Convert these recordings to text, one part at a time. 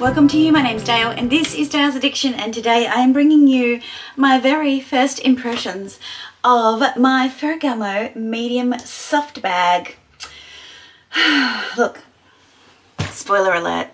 welcome to you. My name's Dale and this is Dale's Addiction, and today I am bringing you my very first impressions of my Ferragamo medium soft bag. Look, spoiler alert,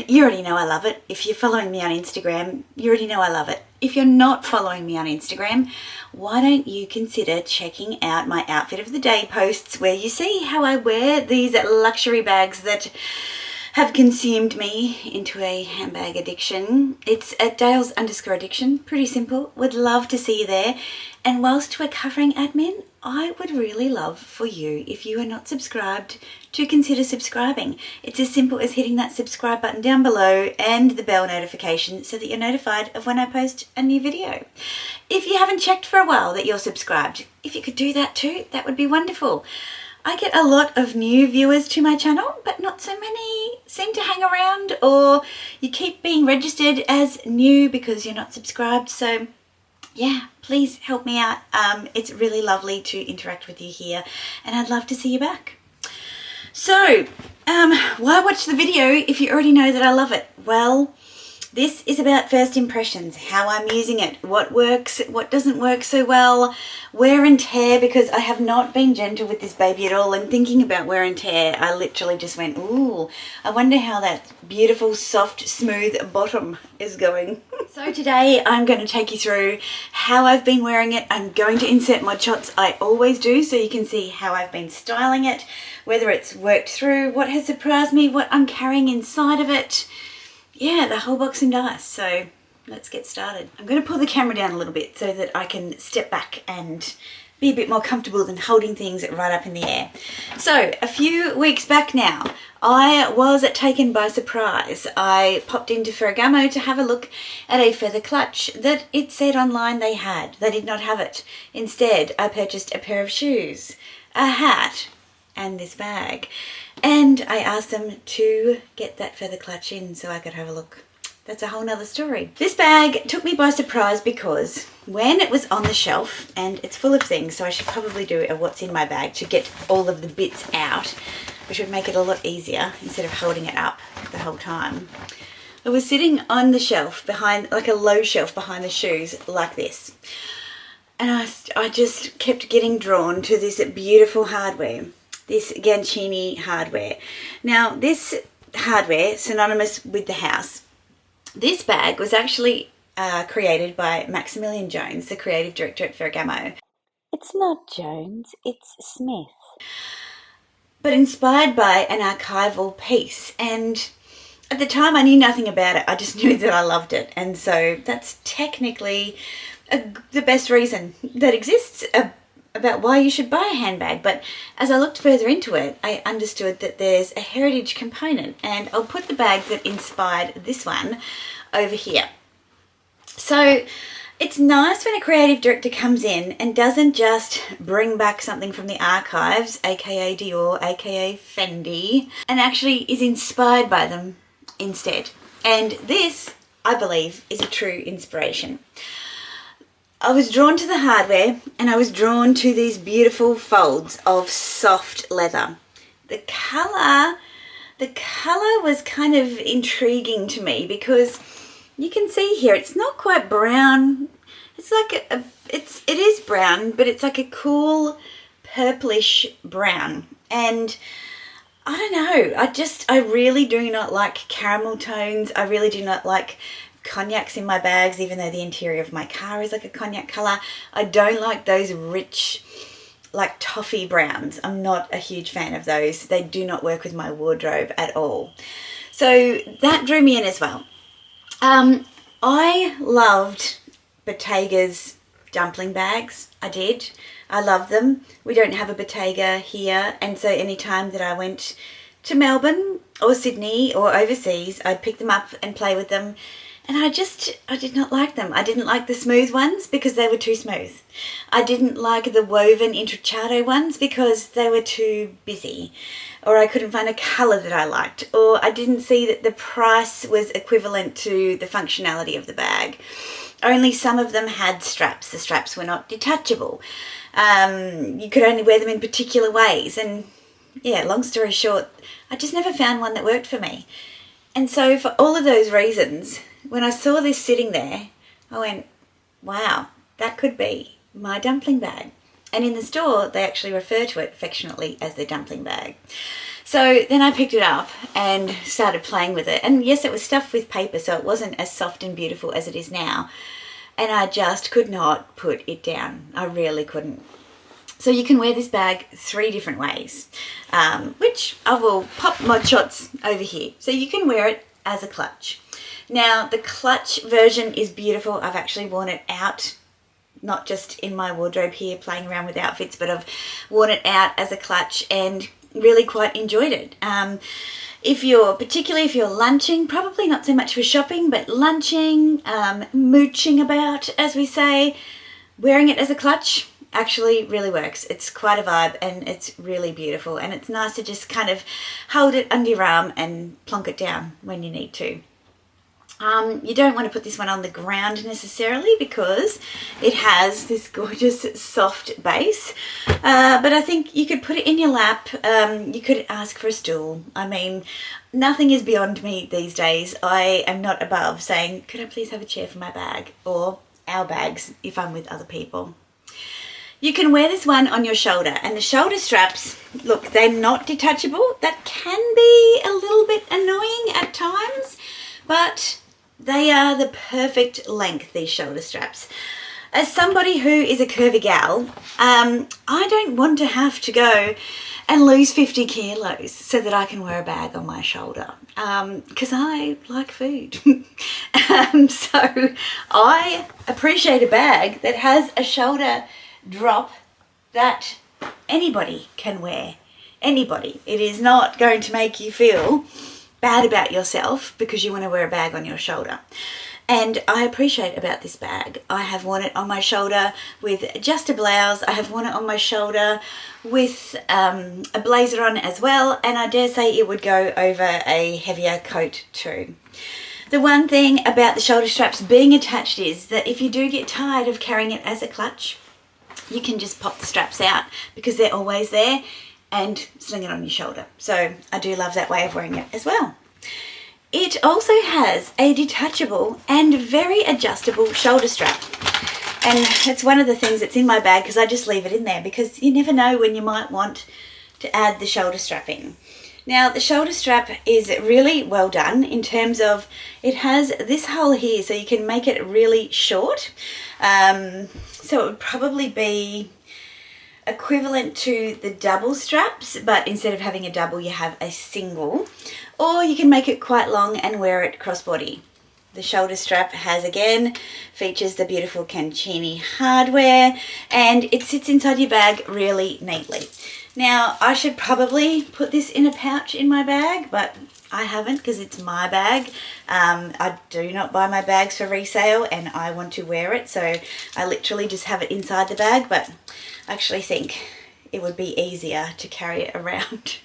you already know I love it. If you're following me on Instagram, you already know I love it. If you're not following me on Instagram, why don't you consider checking out my outfit of the day posts where you see how I wear these luxury bags that have consumed me into a handbag addiction. It's at Dales_addiction, pretty simple. Would love to see you there. And whilst we're covering admin, I would really love for you, if you are not subscribed, to consider subscribing. It's as simple as hitting that subscribe button down below and the bell notification so that you're notified of when I post a new video. If you haven't checked for a while that you're subscribed, if you could do that too, that would be wonderful. I get a lot of new viewers to my channel, but not so many seem to hang around, or you keep being registered as new because you're not subscribed. So yeah, please help me out. It's really lovely to interact with you here, and I'd love to see you back. So why watch the video if you already know that I love it? Well, this is about first impressions, how I'm using it, what works, what doesn't work so well, wear and tear, because I have not been gentle with this baby at all. And thinking about wear and tear, I literally just went, ooh, I wonder how that beautiful, soft, smooth bottom is going. So today I'm going to take you through how I've been wearing it. I'm going to insert mod shots, I always do, so you can see how I've been styling it, whether it's worked through, what has surprised me, what I'm carrying inside of it. Yeah, the whole box and dice. So let's get started. I'm going to pull the camera down a little bit so that I can step back and be a bit more comfortable than holding things right up in the air. So a few weeks back now, I was taken by surprise. I popped into Ferragamo to have a look at a feather clutch that it said online they had. They did not have it. Instead, I purchased a pair of shoes, a hat, and this bag. And I asked them to get that feather clutch in so I could have a look. That's a whole nother story. This bag took me by surprise because when it was on the shelf, and it's full of things, so I should probably do a what's in my bag to get all of the bits out, which would make it a lot easier instead of holding it up the whole time. It was sitting on the shelf behind, like a low shelf behind the shoes, like this. And I just kept getting drawn to this beautiful hardware. This Gancini hardware. Now, this hardware, synonymous with the house. This bag was actually created by Maximilian Jones, the creative director at Ferragamo. It's not Jones, it's Smith. But inspired by an archival piece. And at the time I knew nothing about it. I just knew that I loved it. And so that's technically the best reason that exists about why you should buy a handbag. But as I looked further into it, I understood that there's a heritage component, and I'll put the bag that inspired this one over here. So it's nice when a creative director comes in and doesn't just bring back something from the archives, aka Dior, aka Fendi, and actually is inspired by them instead. And this, I believe, is a true inspiration. I was drawn to the hardware, and I was drawn to these beautiful folds of soft leather. The colour was kind of intriguing to me because you can see here it's not quite brown. It's like it is brown, but it's like a cool purplish brown. And I don't know, I really do not like caramel tones. I really do not like cognacs in my bags, even though the interior of my car is like a cognac colour. I don't like those rich, like toffee browns. I'm not a huge fan of those. They do not work with my wardrobe at all. So that drew me in as well. I loved Bottega's dumpling bags. I did. I love them. We don't have a Bottega here, and so any time that I went to Melbourne or Sydney or overseas, I'd pick them up and play with them. And I did not like them. I didn't like the smooth ones because they were too smooth. I didn't like the woven intrecciato ones because they were too busy. Or I couldn't find a colour that I liked. Or I didn't see that the price was equivalent to the functionality of the bag. Only some of them had straps. The straps were not detachable. You could only wear them in particular ways. And yeah, long story short, I just never found one that worked for me. And so for all of those reasons, when I saw this sitting there, I went, wow, that could be my dumpling bag. And in the store, they actually refer to it affectionately as their dumpling bag. So then I picked it up and started playing with it. And yes, it was stuffed with paper, so it wasn't as soft and beautiful as it is now. And I just could not put it down. I really couldn't. So you can wear this bag 3 different ways, which I will pop my shots over here. So you can wear it as a clutch. Now, the clutch version is beautiful. I've actually worn it out, not just in my wardrobe here playing around with outfits, but I've worn it out as a clutch and really quite enjoyed it. Particularly if you're lunching, probably not so much for shopping, but lunching, mooching about, as we say, wearing it as a clutch actually really works. It's quite a vibe and it's really beautiful, and it's nice to just kind of hold it under your arm and plonk it down when you need to. You don't want to put this one on the ground necessarily because it has this gorgeous soft base, but I think you could put it in your lap. You could ask for a stool. I mean, nothing is beyond me these days. I am not above saying, could I please have a chair for my bag, or our bags if I'm with other people. You can wear this one on your shoulder, and the shoulder straps, look, they're not detachable. That can be a little bit annoying at times, but they are the perfect length, these shoulder straps. As somebody who is a curvy gal, I don't want to have to go and lose 50 kilos so that I can wear a bag on my shoulder, because I like food. So I appreciate a bag that has a shoulder drop that anybody can wear. Anybody. It is not going to make you feel bad about yourself because you want to wear a bag on your shoulder. And I appreciate about this bag. I have worn it on my shoulder with just a blouse. I have worn it on my shoulder with a blazer on as well, and I dare say it would go over a heavier coat too. The one thing about the shoulder straps being attached is that if you do get tired of carrying it as a clutch, you can just pop the straps out because they're always there and sling it on your shoulder. So I do love that way of wearing it as well. It also has a detachable and very adjustable shoulder strap. And it's one of the things that's in my bag because I just leave it in there because you never know when you might want to add the shoulder strap in. Now, the shoulder strap is really well done in terms of it has this hole here so you can make it really short. So it would probably be equivalent to the double straps, but instead of having a double, you have a single. Or you can make it quite long and wear it crossbody. The shoulder strap features the beautiful Cancini hardware, and it sits inside your bag really neatly. Now, I should probably put this in a pouch in my bag, but I haven't because it's my bag. I do not buy my bags for resale and I want to wear it, so I literally just have it inside the bag, but I actually think it would be easier to carry it around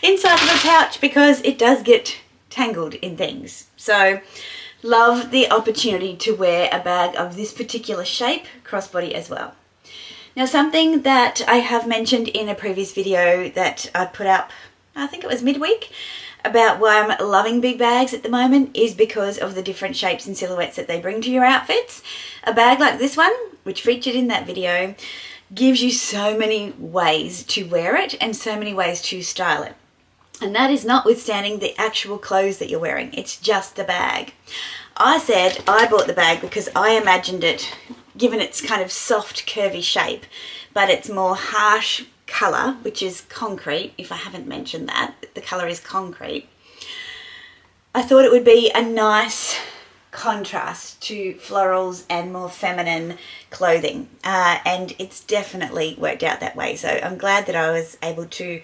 inside of a pouch because it does get tangled in things. So love the opportunity to wear a bag of this particular shape crossbody as well. Now, something that I have mentioned in a previous video that I put up, I think it was midweek, about why I'm loving big bags at the moment is because of the different shapes and silhouettes that they bring to your outfits. A bag like this one, which featured in that video, gives you so many ways to wear it and so many ways to style it. And that is notwithstanding the actual clothes that you're wearing. It's just the bag. I said I bought the bag because I imagined it, given its kind of soft, curvy shape, but its more harsh colour, which is concrete, if I haven't mentioned that, the colour is concrete. I thought it would be a nice contrast to florals and more feminine clothing, and it's definitely worked out that way. So I'm glad that I was able to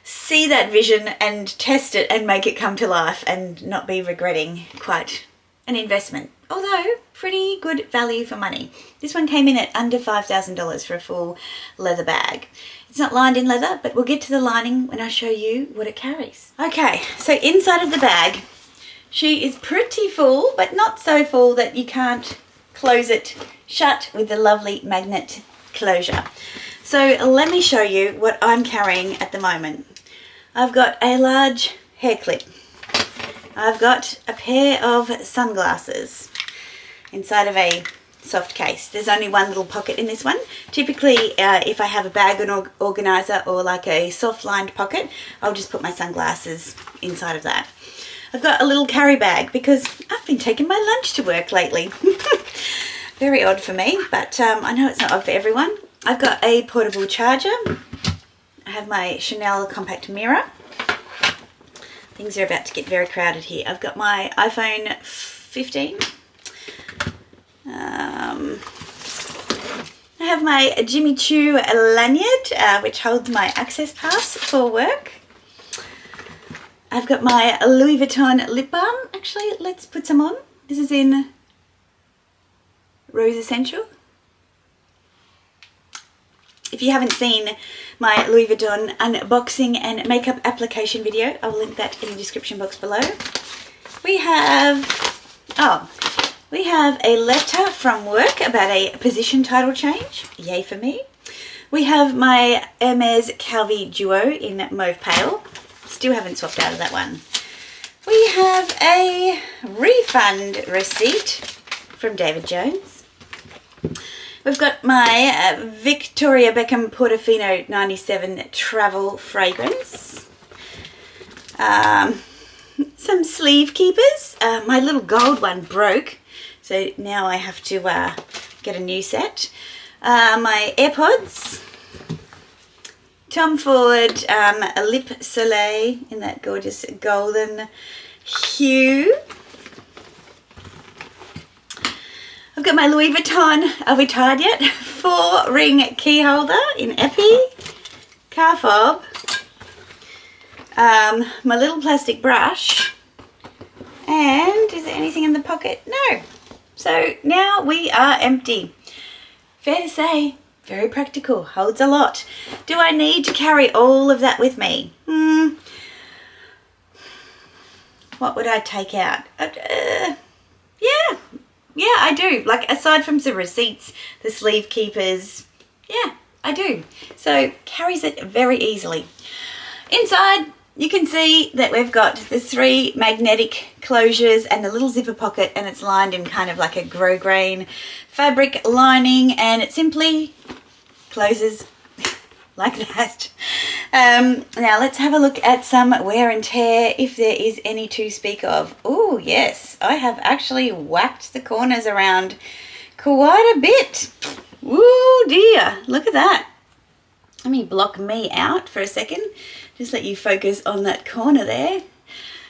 see that vision and test it and make it come to life and not be regretting quite an investment, although pretty good value for money. This one came in at under $5,000 for a full leather bag. It's not lined in leather, but we'll get to the lining when I show you what it carries. Okay, so inside of the bag, she is pretty full, but not so full that you can't close it shut with the lovely magnet closure. So let me show you what I'm carrying at the moment. I've got a large hair clip. I've got a pair of sunglasses inside of a soft case. There's only one little pocket in this one. Typically, if I have a bag and organizer or like a soft lined pocket, I'll just put my sunglasses inside of that. I've got a little carry bag because I've been taking my lunch to work lately. Very odd for me, but I know it's not odd for everyone. I've got a portable charger. I have my Chanel compact mirror. Things are about to get very crowded here. I've got my iPhone 15. I have my Jimmy Choo lanyard, which holds my access pass for work. I've got my Louis Vuitton lip balm. Actually, let's put some on. This is in Rose Essential. If you haven't seen my Louis Vuitton unboxing and makeup application video, I'll link that in the description box below. We have a letter from work about a position title change. Yay for me. We have my Hermes Calvi Duo in Mauve Pale. Still haven't swapped out of that one. We have a refund receipt from David Jones. We've got my Victoria Beckham Portofino 97 travel fragrance. Some sleeve keepers. My little gold one broke, so now I have to get a new set. My AirPods. Tom Ford a Lip Soleil in that gorgeous golden hue. I've got my Louis Vuitton, are we tired yet? 4-ring key holder in Epi, car fob, my little plastic brush, and is there anything in the pocket? No. So now we are empty. Fair to say, very practical, holds a lot. Do I need to carry all of that with me? What would I take out? Yeah, I do. Like, aside from some receipts, the sleeve keepers, yeah, I do. So, carries it very easily. Inside, you can see that we've got the 3 magnetic closures and a little zipper pocket, and it's lined in kind of like a grosgrain fabric lining, and it simply closes like that. Now let's have a look at some wear and tear, if there is any to speak of. Oh yes, I have actually whacked the corners around quite a bit. Ooh dear, look at that. Let me block me out for a second, just let you focus on that corner there.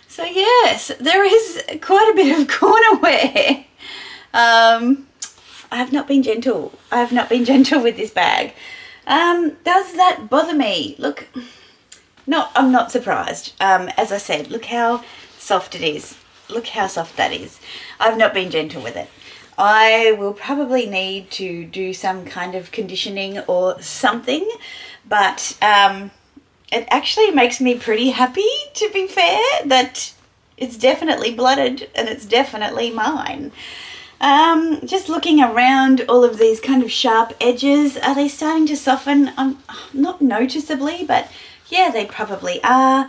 So yes, there is quite a bit of corner wear. I have not been gentle. I have not been gentle with this bag. Does that bother me? Look, no, I'm not surprised. As I said, look how soft it is. Look how soft that is. I've not been gentle with it. I will probably need to do some kind of conditioning or something, but it actually makes me pretty happy, to be fair, that it's definitely blooded and it's definitely mine. Just looking around all of these kind of sharp edges, are they starting to soften? Not noticeably, but yeah, they probably are.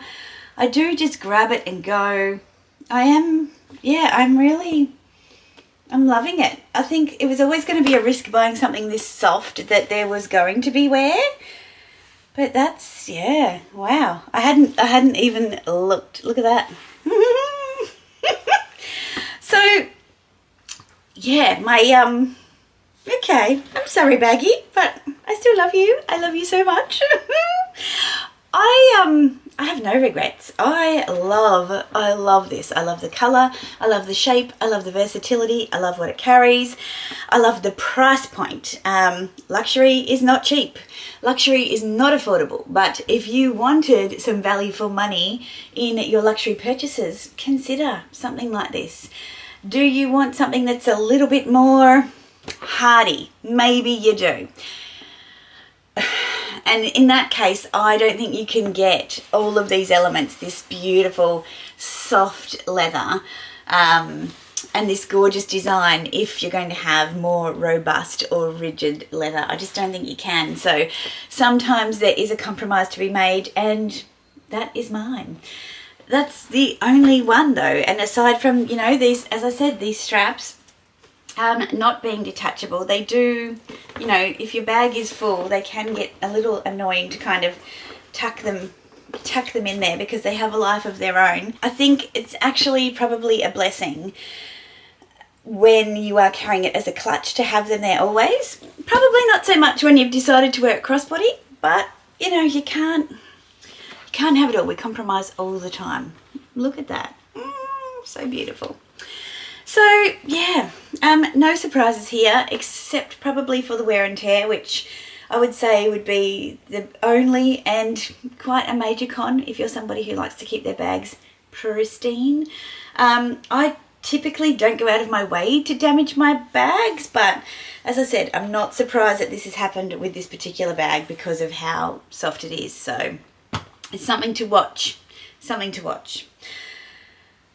I do just grab it and go. I'm loving it. I think it was always going to be a risk buying something this soft that there was going to be wear. But that's, yeah, wow. I hadn't even looked. Look at that. So, yeah, okay, I'm sorry, Baggy, but I still love you. I love you so much. I have no regrets. I love this. I love the color. I love the shape. I love the versatility. I love what it carries. I love the price point. Luxury is not cheap. Luxury is not affordable. But if you wanted some value for money in your luxury purchases, consider something like this. Do you want something that's a little bit more hardy? Maybe you do. And in that case, I don't think you can get all of these elements, this beautiful soft leather and this gorgeous design, if you're going to have more robust or rigid leather. I just don't think you can. So sometimes there is a compromise to be made, and that is mine. that's the only one though. And aside from, you know, these, as I said, these straps not being detachable, they do, you know, if your bag is full, they can get a little annoying to kind of tuck them in there because they have a life of their own. I think it's actually probably a blessing when you are carrying it as a clutch to have them there always. Probably not so much when you've decided to wear it crossbody, but you know, you can't have it all. We compromise all the time. Look at that. So beautiful. So yeah, no surprises here except probably for the wear and tear, which I would say would be the only and quite a major con if you're somebody who likes to keep their bags pristine. I typically don't go out of my way to damage my bags, but as I said, I'm not surprised that this has happened with this particular bag because of how soft it is. So it's something to watch, something to watch.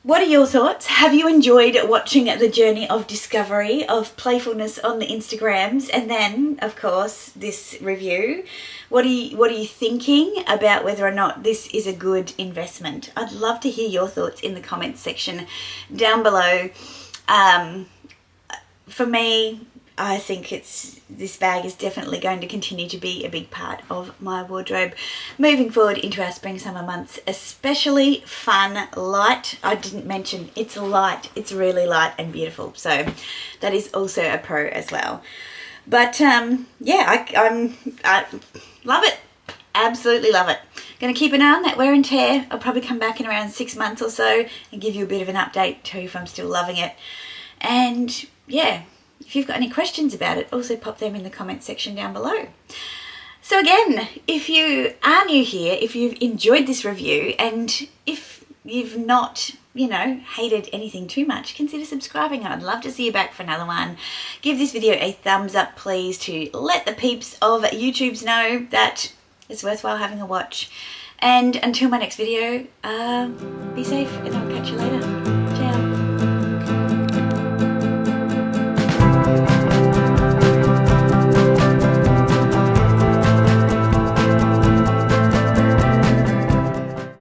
What are your thoughts? Have you enjoyed watching the journey of discovery, of playfulness on the Instagrams, and then, of course, this review? What are you thinking about whether or not this is a good investment? I'd love to hear your thoughts in the comments section down below. For me, I think this bag is definitely going to continue to be a big part of my wardrobe moving forward into our spring summer months. Especially fun, light. I didn't mention it's light. It's really light and beautiful, so that is also a pro as well. But yeah, I love it. Absolutely love it. Going to keep an eye on that wear and tear. I'll probably come back in around 6 months or so and give you a bit of an update, tell you if I'm still loving it. And yeah, if you've got any questions about it, also pop them in the comment section down below. So again, if you are new here, if you've enjoyed this review, and if you've not, you know, hated anything too much, consider subscribing. I'd love to see you back for another one. Give this video a thumbs up, please, to let the peeps of YouTube's know that it's worthwhile having a watch. And until my next video, be safe and I'll catch you later.